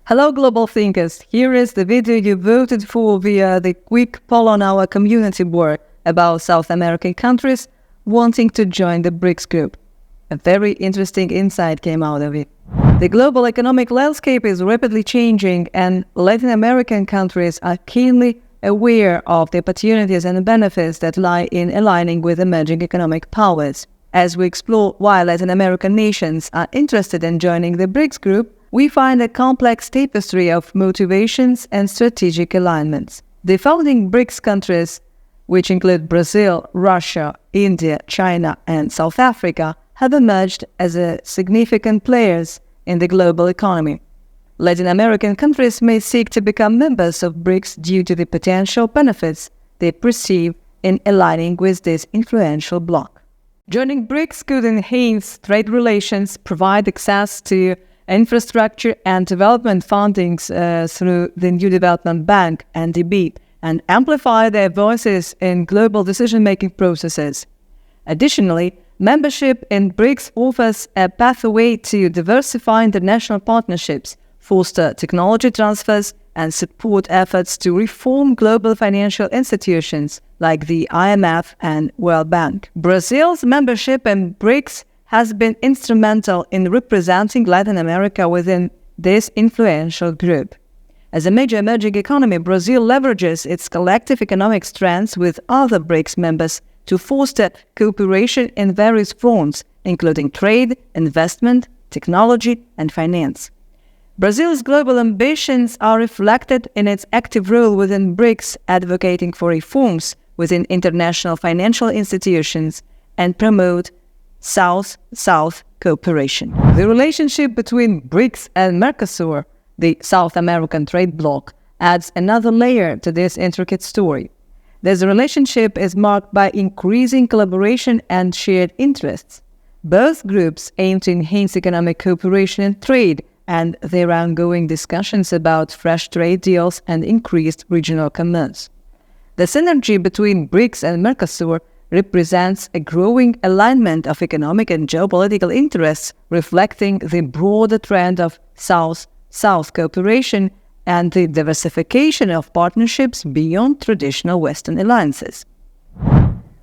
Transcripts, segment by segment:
Hello global thinkers, here is the video you voted for via the quick poll on our community board about South American countries wanting to join the BRICS group. A very interesting insight came out of it. The global economic landscape is rapidly changing, and Latin American countries are keenly aware of the opportunities and benefits that lie in aligning with emerging economic powers. As we explore why Latin American nations are interested in joining the BRICS group, we find a complex tapestry of motivations and strategic alignments. The founding BRICS countries, which include Brazil, Russia, India, China, and South Africa, have emerged as significant players in the global economy. Latin American countries may seek to become members of BRICS due to the potential benefits they perceive in aligning with this influential bloc. Joining BRICS could enhance trade relations, provide access to infrastructure and development fundings through the New Development Bank, NDB, and amplify their voices in global decision-making processes. Additionally, membership in BRICS offers a pathway to diversify international partnerships, foster technology transfers, and support efforts to reform global financial institutions like the IMF and World Bank. Brazil's membership in BRICS has been instrumental in representing Latin America within this influential group. As a major emerging economy, Brazil leverages its collective economic strengths with other BRICS members to foster cooperation in various fronts, including trade, investment, technology, and finance. Brazil's global ambitions are reflected in its active role within BRICS, advocating for reforms within international financial institutions and promote South-South cooperation. The relationship between BRICS and MERCOSUR, the South American trade bloc, adds another layer to this intricate story. This relationship is marked by increasing collaboration and shared interests. Both groups aim to enhance economic cooperation and trade, and there are ongoing discussions about fresh trade deals and increased regional commerce. The synergy between BRICS and MERCOSUR represents a growing alignment of economic and geopolitical interests, reflecting the broader trend of South-South cooperation and the diversification of partnerships beyond traditional Western alliances.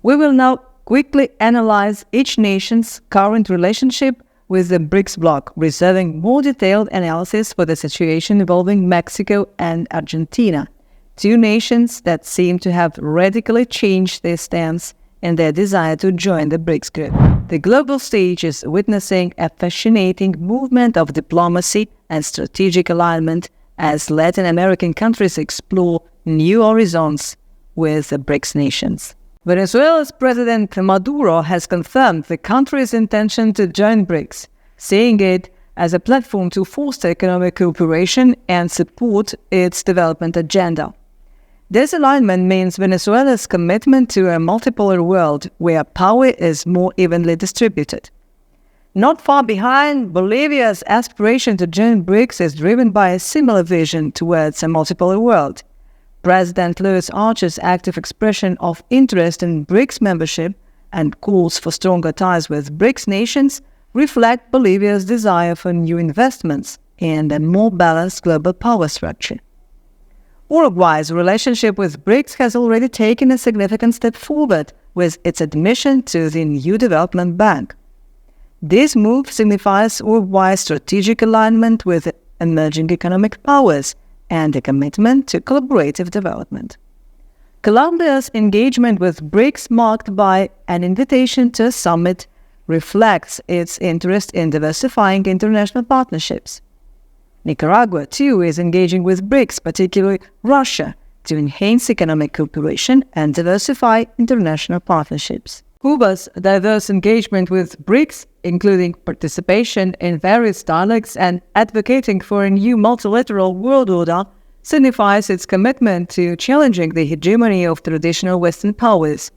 We will now quickly analyze each nation's current relationship with the BRICS bloc, reserving more detailed analysis for the situation involving Mexico and Argentina, two nations that seem to have radically changed their stance in their desire to join the BRICS group. The global stage is witnessing a fascinating movement of diplomacy and strategic alignment as Latin American countries explore new horizons with the BRICS nations. Venezuela's President Maduro has confirmed the country's intention to join BRICS, seeing it as a platform to foster economic cooperation and support its development agenda. This alignment means Venezuela's commitment to a multipolar world where power is more evenly distributed. Not far behind, Bolivia's aspiration to join BRICS is driven by a similar vision towards a multipolar world. President Luis Arce's active expression of interest in BRICS membership and calls for stronger ties with BRICS nations reflect Bolivia's desire for new investments and a more balanced global power structure. Uruguay's relationship with BRICS has already taken a significant step forward with its admission to the New Development Bank. This move signifies Uruguay's strategic alignment with emerging economic powers and a commitment to collaborative development. Colombia's engagement with BRICS, marked by an invitation to a summit, reflects its interest in diversifying international partnerships. Nicaragua, too, is engaging with BRICS, particularly Russia, to enhance economic cooperation and diversify international partnerships. Cuba's diverse engagement with BRICS, including participation in various dialogues and advocating for a new multilateral world order, signifies its commitment to challenging the hegemony of traditional Western powers.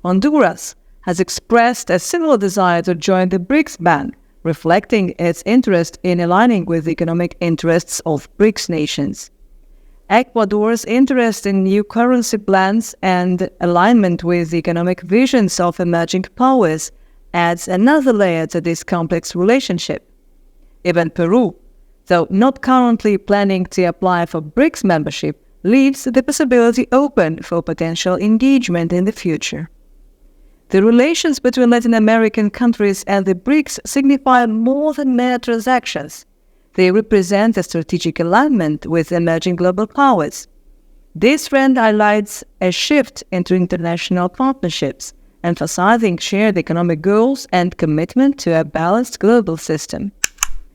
Honduras has expressed a similar desire to join the BRICS Bank, reflecting its interest in aligning with the economic interests of BRICS nations. Ecuador's interest in new currency plans and alignment with the economic visions of emerging powers adds another layer to this complex relationship. Even Peru, though not currently planning to apply for BRICS membership, leaves the possibility open for potential engagement in the future. The relations between Latin American countries and the BRICS signify more than mere transactions. They represent a strategic alignment with emerging global powers. This trend highlights a shift into international partnerships, emphasizing shared economic goals and commitment to a balanced global system.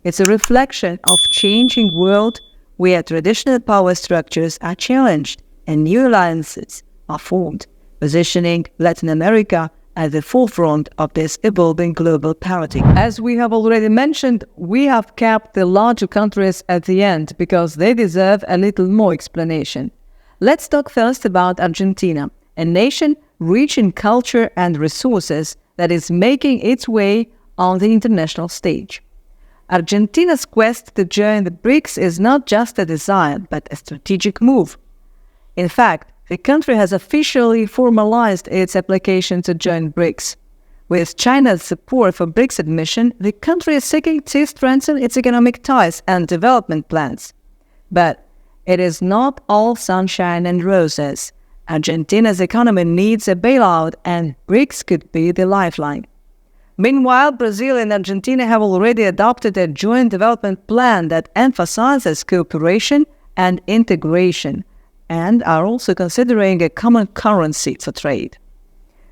It's a reflection of changing world where traditional power structures are challenged and new alliances are formed, positioning Latin America at the forefront of this evolving global paradigm. As we have already mentioned, we have kept the larger countries at the end because they deserve a little more explanation. Let's talk first about Argentina, a nation rich in culture and resources that is making its way on the international stage. Argentina's quest to join the BRICS is not just a desire, but a strategic move. In fact, the country has officially formalized its application to join BRICS. With China's support for BRICS admission, the country is seeking to strengthen its economic ties and development plans. But it is not all sunshine and roses. Argentina's economy needs a bailout, and BRICS could be the lifeline. Meanwhile, Brazil and Argentina have already adopted a joint development plan that emphasizes cooperation and integration, and are also considering a common currency for trade.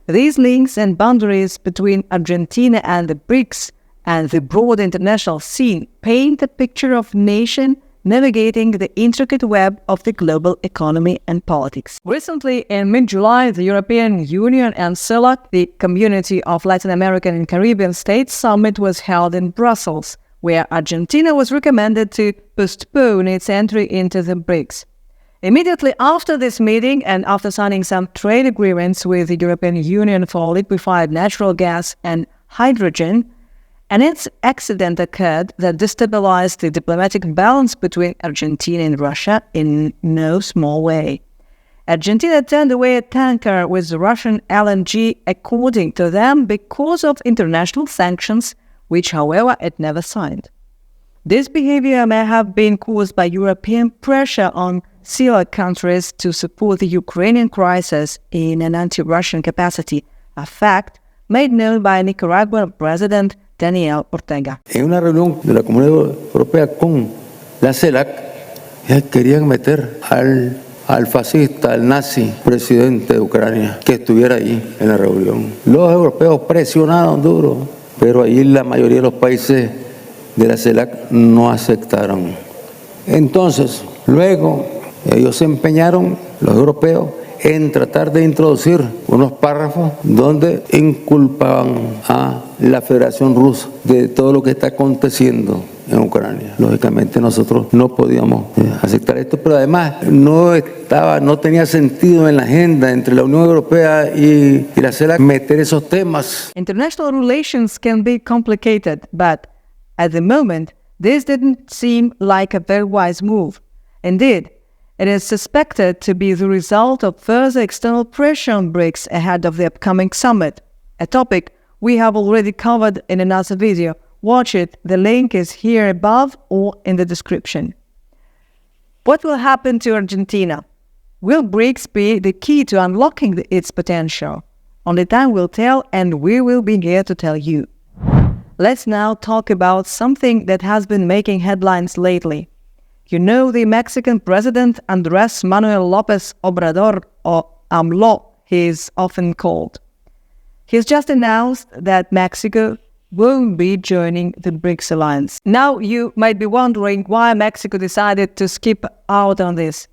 These links and boundaries between Argentina and the BRICS and the broad international scene paint a picture of a nation navigating the intricate web of the global economy and politics. Recently, in mid-July, the European Union and CELAC, the Community of Latin American and Caribbean States Summit, was held in Brussels, where Argentina was recommended to postpone its entry into the BRICS. Immediately after this meeting, and after signing some trade agreements with the European Union for liquefied natural gas and hydrogen, an accident occurred that destabilized the diplomatic balance between Argentina and Russia in no small way. Argentina turned away a tanker with Russian LNG, according to them, because of international sanctions, which, however, it never signed. This behavior may have been caused by European pressure on CELAC countries to support the Ukrainian crisis in an anti-Russian capacity, a fact made known by Nicaraguan President Daniel Ortega. En una reunión de la Comunidad Europea con la CELAC, querían meter al fascista, al nazi presidente de Ucrania, que estuviera ahí en la reunión. Los europeos presionaron duro, pero ahí la mayoría de los países de la CELAC no aceptaron. Entonces, luego ellos se empeñaron, los europeos, en tratar de introducir unos párrafos donde inculpaban a la Federación Rusa de todo lo que está aconteciendo en Ucrania. Lógicamente nosotros no podíamos aceptar esto, pero además no tenía sentido en la agenda entre la Unión Europea y la CELAC meter esos temas. International relations can be complicated, but at the moment, this didn't seem like a very wise move. Indeed, it is suspected to be the result of further external pressure on BRICS ahead of the upcoming summit, a topic we have already covered in another video. Watch it, the link is here above or in the description. What will happen to Argentina? Will BRICS be the key to unlocking its potential? Only time will tell, and we will be here to tell you. Let's now talk about something that has been making headlines lately. You know the Mexican president Andrés Manuel López Obrador, or AMLO, he is often called. He's just announced that Mexico won't be joining the BRICS alliance. Now you might be wondering why Mexico decided to skip out on this.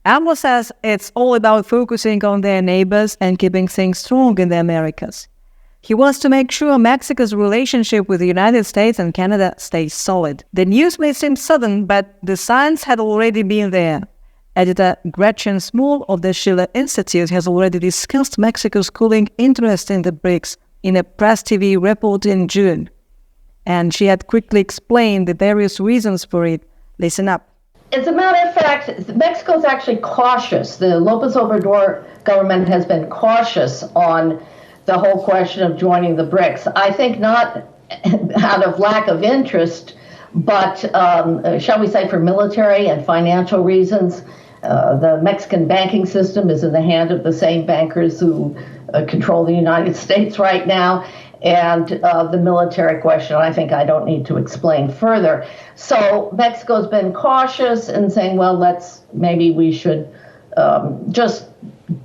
AMLO says it's all about focusing on their neighbors and keeping things strong in the Americas. He wants to make sure Mexico's relationship with the United States and Canada stays solid. The news may seem sudden, but the signs had already been there. Editor Gretchen Small of the Schiller Institute has already discussed Mexico's cooling interest in the BRICS in a Press TV report in June. And she had quickly explained the various reasons for it. Listen up. As a matter of fact, Mexico is actually cautious. The López Obrador government has been cautious on the whole question of joining the BRICS. I think not out of lack of interest, but shall we say for military and financial reasons, the Mexican banking system is in the hand of the same bankers who control the United States right now. And the military question, I think I don't need to explain further. So Mexico's been cautious in saying, well, maybe we should just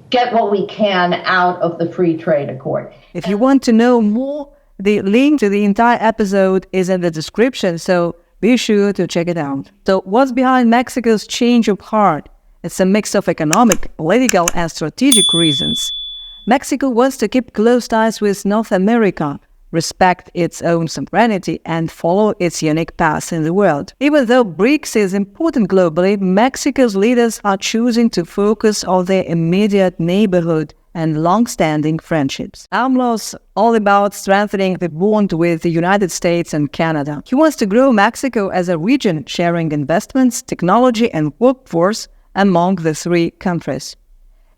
get what we can out of the free trade accord. If you want to know more, the link to the entire episode is in the description, so be sure to check it out. So what's behind Mexico's change of heart? It's a mix of economic, political, and strategic reasons. Mexico wants to keep close ties with North America, respect its own sovereignty, and follow its unique path in the world. Even though BRICS is important globally, Mexico's leaders are choosing to focus on their immediate neighborhood and long-standing friendships. AMLO's all about strengthening the bond with the United States and Canada. He wants to grow Mexico as a region, sharing investments, technology, and workforce among the three countries.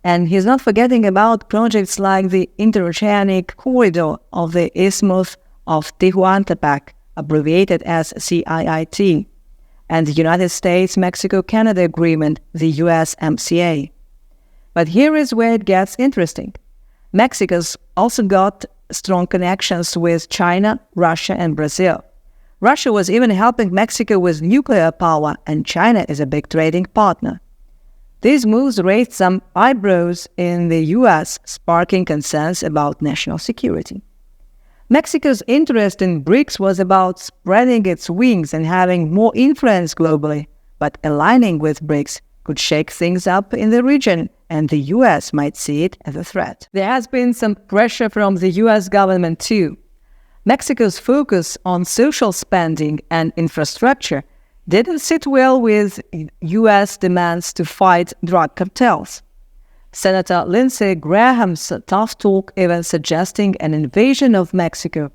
And he's not forgetting about projects like the Interoceanic Corridor of the Isthmus of Tehuantepec, abbreviated as CIIT, and the United States-Mexico-Canada Agreement, the USMCA. But here is where it gets interesting. Mexico's also got strong connections with China, Russia, and Brazil. Russia was even helping Mexico with nuclear power, and China is a big trading partner. These moves raised some eyebrows in the US, sparking concerns about national security. Mexico's interest in BRICS was about spreading its wings and having more influence globally, but aligning with BRICS could shake things up in the region, and the US might see it as a threat. There has been some pressure from the US government too. Mexico's focus on social spending and infrastructure didn't sit well with U.S. demands to fight drug cartels. Senator Lindsey Graham's tough talk, even suggesting an invasion of Mexico,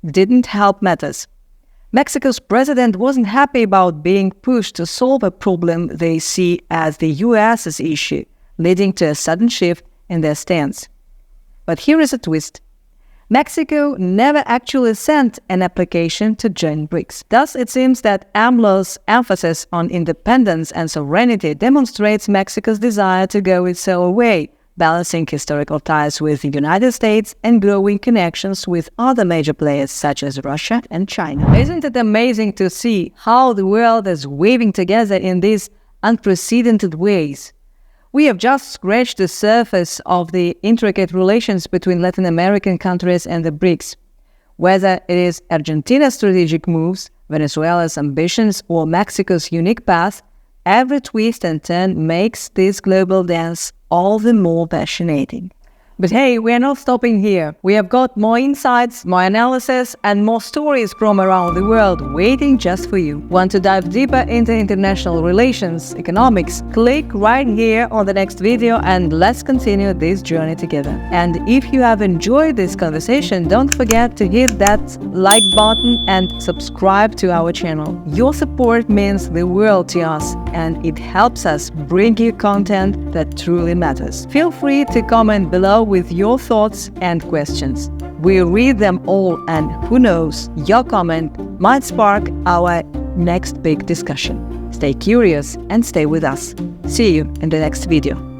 didn't help matters. Mexico's president wasn't happy about being pushed to solve a problem they see as the U.S.'s issue, leading to a sudden shift in their stance. But here is a twist. Mexico never actually sent an application to join BRICS. Thus, it seems that AMLO's emphasis on independence and sovereignty demonstrates Mexico's desire to go its own way, balancing historical ties with the United States and growing connections with other major players such as Russia and China. Isn't it amazing to see how the world is weaving together in these unprecedented ways? We have just scratched the surface of the intricate relations between Latin American countries and the BRICS. Whether it is Argentina's strategic moves, Venezuela's ambitions, or Mexico's unique path, every twist and turn makes this global dance all the more fascinating. But hey, we are not stopping here. We have got more insights, more analysis, and more stories from around the world waiting just for you. Want to dive deeper into international relations, economics? Click right here on the next video and let's continue this journey together. And if you have enjoyed this conversation, don't forget to hit that like button and subscribe to our channel. Your support means the world to us, and it helps us bring you content that truly matters. Feel free to comment below with your thoughts and questions. We read them all, and who knows, your comment might spark our next big discussion. Stay curious and stay with us. See you in the next video.